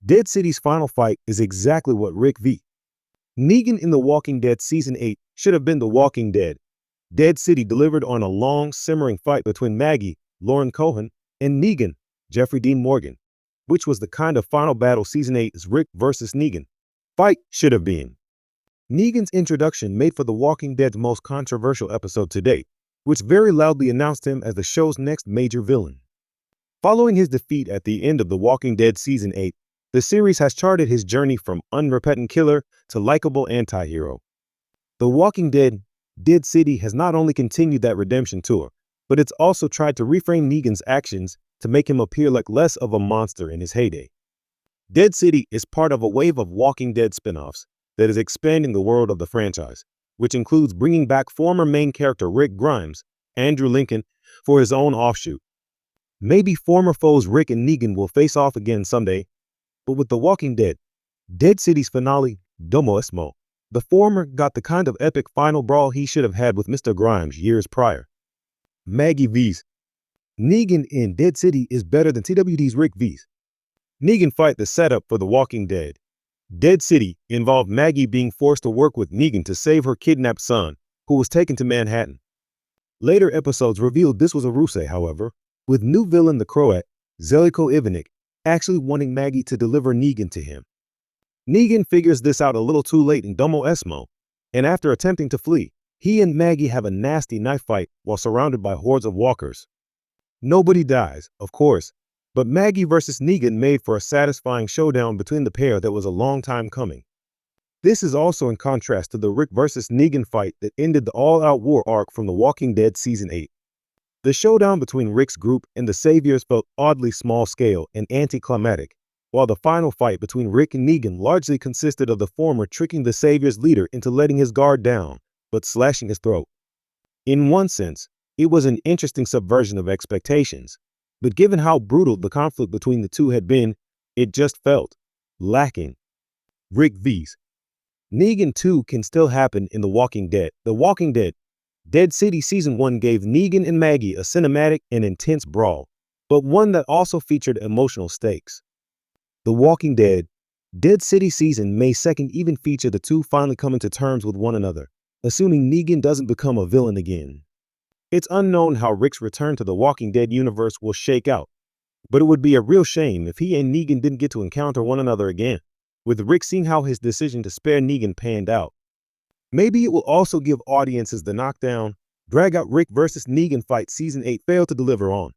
Dead City's final fight is exactly what Rick v. Negan in The Walking Dead Season 8 should have been The Walking Dead. Dead City delivered on a long, simmering fight between Maggie, Lauren Cohan, and Negan, Jeffrey Dean Morgan, which was the kind of final battle Season 8's Rick vs. Negan fight should have been. Negan's introduction made for The Walking Dead's most controversial episode to date, which very loudly announced him as the show's next major villain. Following his defeat at the end of The Walking Dead Season 8, the series has charted his journey from unrepentant killer to likable anti-hero. The Walking Dead Dead City has not only continued that redemption tour, but it's also tried to reframe Negan's actions to make him appear like less of a monster in his heyday. Dead City is part of a wave of Walking Dead spin-offs that is expanding the world of the franchise, which includes bringing back former main character Rick Grimes, Andrew Lincoln, for his own offshoot. Maybe former foes Rick and Negan will face off again someday, but with The Walking Dead, Dead City's finale, Domo Esmo, the former got the kind of epic final brawl he should have had with Mr. Grimes years prior. Maggie Vs. Negan in Dead City is better than TWD's Rick Vs. Negan fight the setup for The Walking Dead. Dead City involved Maggie being forced to work with Negan to save her kidnapped son, who was taken to Manhattan. Later episodes revealed this was a ruse, however, with new villain the Croat, Zeljko Ivanik, actually wanting Maggie to deliver Negan to him. Negan figures this out a little too late in Domo Esmo, and after attempting to flee, he and Maggie have a nasty knife fight while surrounded by hordes of walkers. Nobody dies, of course, but Maggie vs. Negan made for a satisfying showdown between the pair that was a long time coming. This is also in contrast to the Rick vs. Negan fight that ended the all-out war arc from The Walking Dead Season 8. The showdown between Rick's group and the Saviors felt oddly small-scale and anticlimactic, while the final fight between Rick and Negan largely consisted of the former tricking the Savior's leader into letting his guard down, but slashing his throat. In one sense, it was an interesting subversion of expectations, but given how brutal the conflict between the two had been, it just felt lacking. Rick vs. Negan 2 can still happen in The Walking Dead. The Walking Dead Dead City Season 1 gave Negan and Maggie a cinematic and intense brawl, but one that also featured emotional stakes. The Walking Dead Dead City Season May 2nd even feature the two finally coming to terms with one another, assuming Negan doesn't become a villain again. It's unknown how Rick's return to the Walking Dead universe will shake out, but it would be a real shame if he and Negan didn't get to encounter one another again, with Rick seeing how his decision to spare Negan panned out. Maybe it will also give audiences the knockdown, drag-out Rick vs. Negan fight Season 8 failed to deliver on.